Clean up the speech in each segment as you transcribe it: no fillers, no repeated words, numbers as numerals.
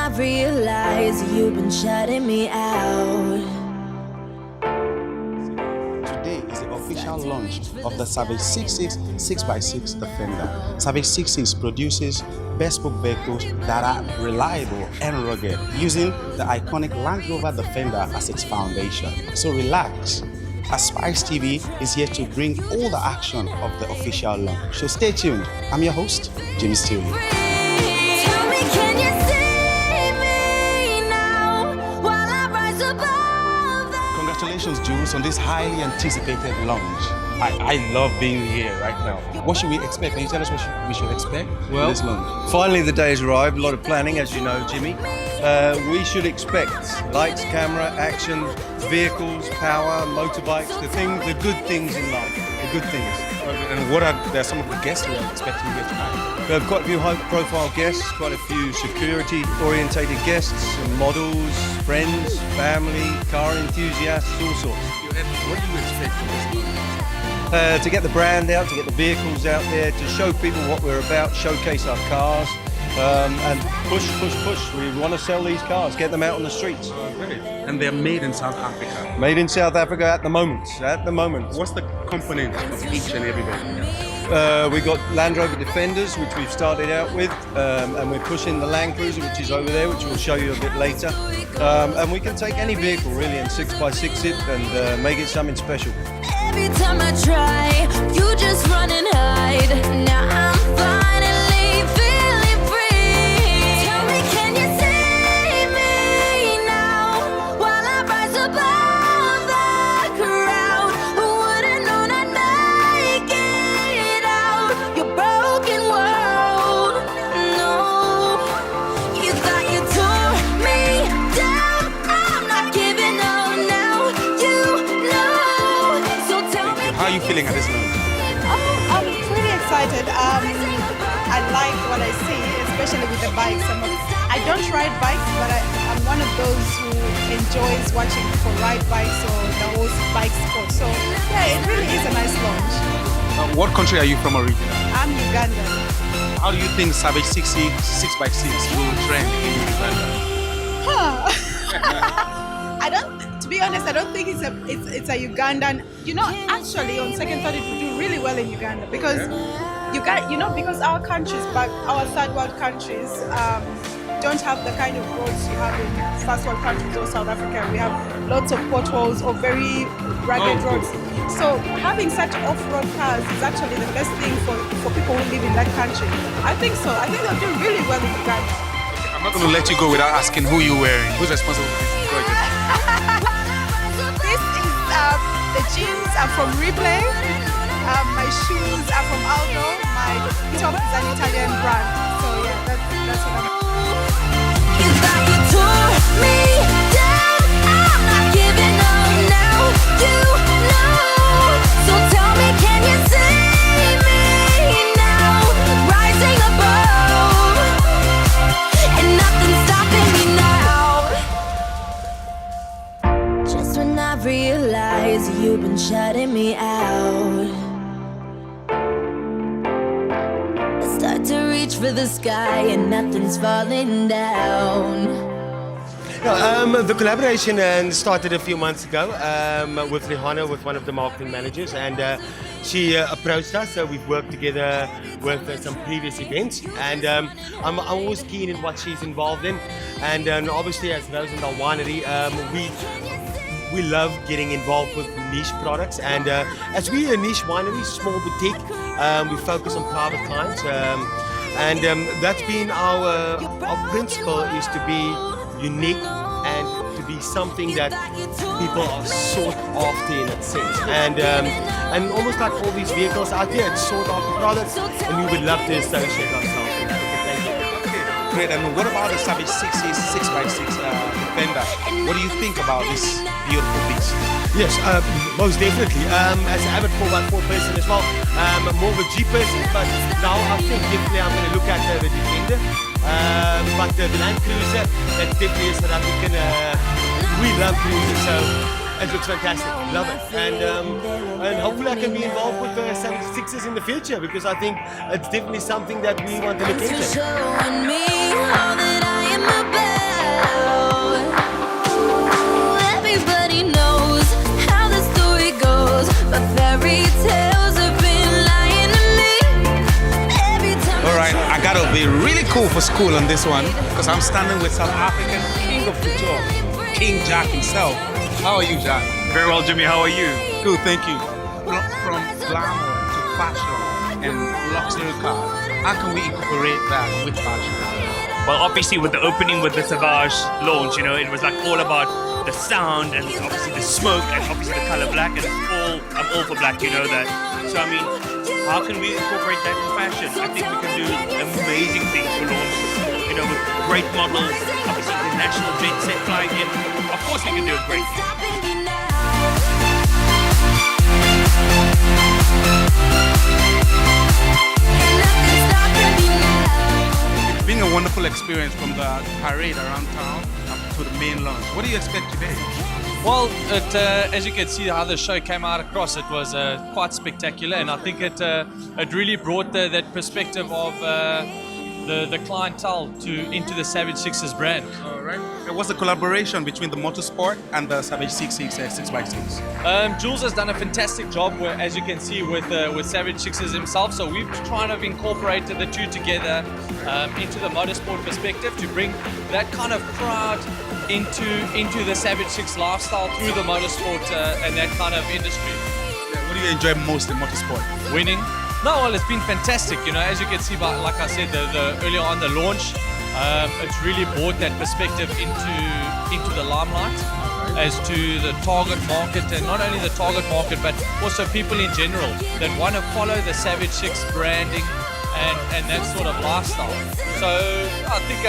I realize you've been shutting me out. Today is the official launch of the Savage 66 6x6 Defender. Savage 66 produces bespoke vehicles that are reliable and rugged, using the iconic Land Rover Defender as its foundation. So relax, as Spice TV is here to bring all the action of the official launch. So stay tuned. I'm your host, JIMISTERIO. Congratulations, Jules, on this highly anticipated launch. I love being here right now. What should we expect? Can you tell us what we should expect Well, in this launch? finally the day has arrived. A lot of planning, as you know, Jimmy. We should expect lights, camera, action, vehicles, power, motorbikes, the good things in life, the good things. And what are some of the guests we are expecting here tonight? We have quite a few high-profile guests, quite a few security-orientated guests, models, friends, family, car enthusiasts, all sorts. What do you expect from this launch? To get the brand out, to get the vehicles out there, to show people what we're about, showcase our cars, and push. We want to sell these cars, get them out on the streets. And they're made in South Africa. Made in South Africa at the moment. What's the component of each and every vehicle? We got Land Rover Defenders, which we've started out with, and we're pushing the Land Cruiser, which is over there, which we'll show you a bit later. And we can take any vehicle really and 6x6 it and make it something special. Every time I try, you just run and hide. Now I'm finally feeling free. Tell me, can you see me now? While I rise above the crowd, who would've known I'd make it out your broken world? No, you thought you tore me down. I'm not giving up now. You know. How are you feeling at this launch? Oh, I'm pretty excited. I like what I see, especially with the bikes. I don't ride bikes, but I'm one of those who enjoys watching people ride bikes or the whole bike sport. So yeah, it really is a nice launch. What country are you from originally? I'm Ugandan. How do you think Savage 66 6x6 will trend in Uganda? To be honest, I don't think it's a Ugandan. You know, actually, on second thought, it will do really well in Uganda because because our countries, our third world countries, don't have the kind of roads you have in first world countries or South Africa. We have lots of potholes or very rugged roads. So having such off-road cars is actually the best thing for people who live in that country. I think so. I think they'll do really well in Uganda. I'm not going to let you go without asking who you're wearing. Who's responsible for this project? This is the jeans are from Replay. My shoes are from Aldo. My top is an Italian brand. So yeah, that's what I'm. You thought you tore me down. I'm not giving up now. You know. So tell me, can you see me now? Rising above, and nothing's stopping me now. Just when I realize you've been shutting me out, start to reach for the sky and nothing's falling down. The collaboration started a few months ago with Rihanna, with one of the marketing managers, and she approached us. So we've worked together with some previous events, and I'm always keen in what she's involved in. And obviously, as those in the winery, we love getting involved with niche products. And as we're a niche winery, small boutique, we focus on private clients, and that's been our principle, is to be unique and to be something that people are sought after in that sense. And almost like all these vehicles out there, it's sought after products, and we would love to associate ourselves with that. Thank you. Okay, great. And what about the Savage 66 6x6 Defender? What do you think about this beautiful beast? Yes, most definitely. As an avid 4x4 person as well, I'm more of a G person, but now I think definitely I'm going to look at the Defender. But the Land Cruiser, that definitely is South African. We love cruisers, so it looks fantastic. Love it. And hopefully I can be involved with the 76s in the future, because I think it's definitely something that we want to look into. Showing me all that I am about. I gotta be really cool for school on this one because I'm standing with South African king of couture, King Jack himself. How are you, Jack? Very well, Jimmy. How are you? Good, thank you. From glamour to fashion and luxury cars, how can we incorporate that with fashion? Well, obviously with the opening with the Savage launch, you know, it was like all about the sound and obviously the smoke and obviously the color black. And I'm all for black, you know that. So I mean, how can we incorporate that in fashion? I think we can do amazing things for launch. You know, with great models, obviously the national jet set flying in. Of course, we can do a great thing. It's been a wonderful experience from the parade around town up to the main launch. What do you expect today? Well, as you can see how the show came out across, it was quite spectacular, and I think it really brought that perspective of the clientele into the Savage Sixes brand. All right. There was a collaboration between the Motorsport and the Savage 66 6x6. Jules has done a fantastic job, as you can see, with Savage Sixes himself. So we've kind of incorporated the two together into the motorsport perspective to bring that kind of crowd into the Savage Six lifestyle through the motorsport and that kind of industry. Yeah, what do you enjoy most in motorsport? Winning. No, well, it's been fantastic. You know, as you can see, like I said, the earlier on the launch, it's really brought that perspective into the limelight as to the target market, and not only the target market, but also people in general that want to follow the Savage Six branding and that sort of lifestyle. So I think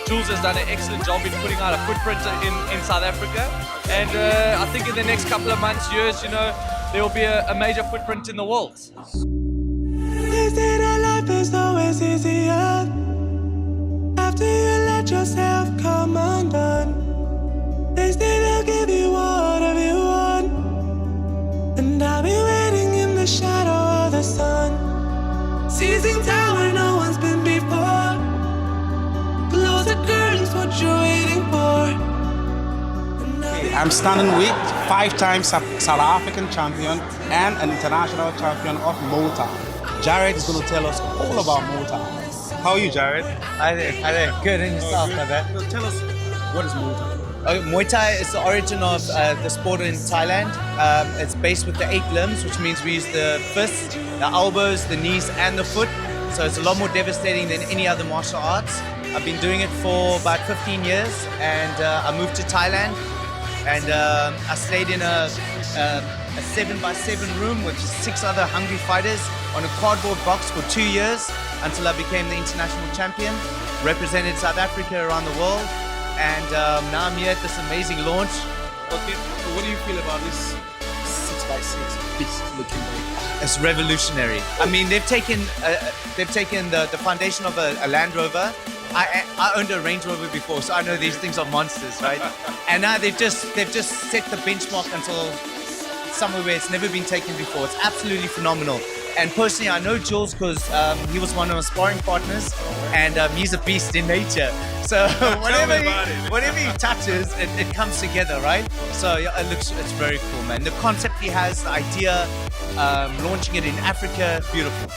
Jules has done an excellent job in putting out a footprint in South Africa, and I think in the next couple of months, years, you know, there will be a major footprint in the world. They say that life is always easier after you let yourself come undone. They say they'll give you whatever you want, and I'll be waiting in the shadow of the sun, seizing time where no one's been before. Close the curtains, what you're waiting for. I'm standing with 5-time South African champion and an international champion of Motor. Jared is going to tell us all about Motor. How are you, Jared? Hi there. Good, and yourself, brother? Tell us, what is Motor? Muay Thai is the origin of the sport in Thailand. It's based with the 8 limbs, which means we use the fists, the elbows, the knees, and the foot. So it's a lot more devastating than any other martial arts. I've been doing it for about 15 years, and I moved to Thailand, and I stayed in a 7x7 room with 6 other hungry fighters on a cardboard box for 2 years until I became the international champion, represented South Africa around the world, and now I'm here at this amazing launch. Okay, so what do you feel about this 6x6 beast looking bike? It's revolutionary. I mean, they've taken the foundation of a Land Rover. I owned a Range Rover before, so I know these things are monsters, right? And now they've just set the benchmark until somewhere where it's never been taken before. It's absolutely phenomenal. And personally, I know Jules because he was one of my sparring partners, and he's a beast in nature. So whatever he touches, it comes together, right? So yeah, it's very cool, man. The concept he has, the idea, launching it in Africa, beautiful.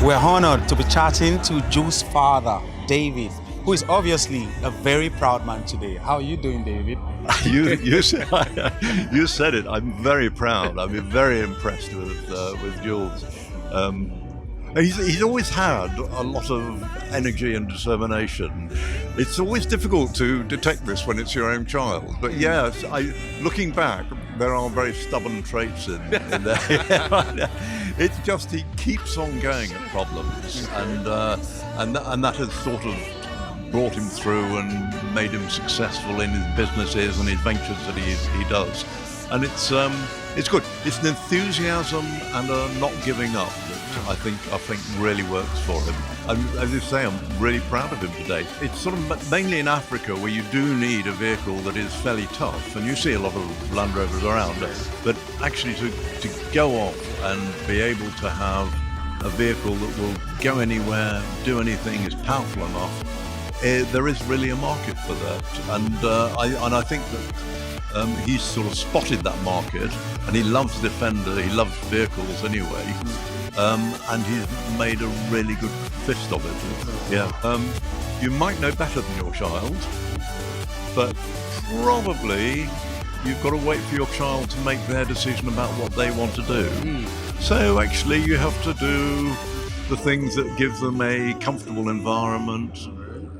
We're honored to be chatting to Jules' father, David, who is obviously a very proud man today. How are you doing, David? You said it. I'm very proud. I'm very impressed with Jules. He's always had a lot of energy and determination. It's always difficult to detect this when it's your own child. But yes, looking back, there are very stubborn traits in there. It's just he keeps on going at problems, and that has sort of brought him through and made him successful in his businesses and his ventures that he does. and it's good. It's an enthusiasm and a not giving up that I think really works for him. And as you say, I'm really proud of him today. It's sort of mainly in Africa where you do need a vehicle that is fairly tough, and you see a lot of Land Rovers around, but actually to go off and be able to have a vehicle that will go anywhere, do anything, is powerful enough, there is really a market for that. And I think that he's sort of spotted that market, and he loves Defender, he loves vehicles anyway, and he's made a really good fist of it. Yeah. You might know better than your child, but probably you've got to wait for your child to make their decision about what they want to do. So actually you have to do the things that give them a comfortable environment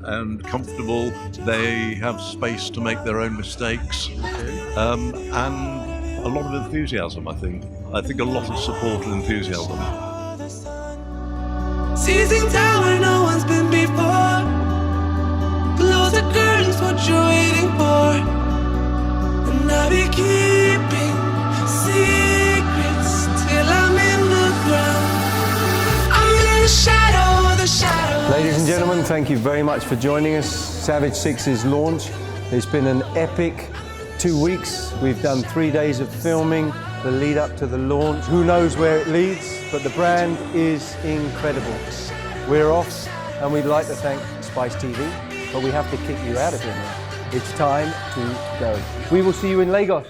and comfortable, they have space to make their own mistakes, and a lot of enthusiasm, I think a lot of support and enthusiasm. Seizing down where no one's been before. Close the curtains, what you're waiting for. And I'll be keeping secrets till I'm in the ground. I'm in the shadow, the shadow. Ladies and gentlemen, thank you very much for joining us. Savage 6's launch. It's been an epic 2 weeks. We've done 3 days of filming, the lead up to the launch. Who knows where it leads, but the brand is incredible. We're off, and we'd like to thank Spice TV, but we have to kick you out of here now. It's time to go. We will see you in Lagos.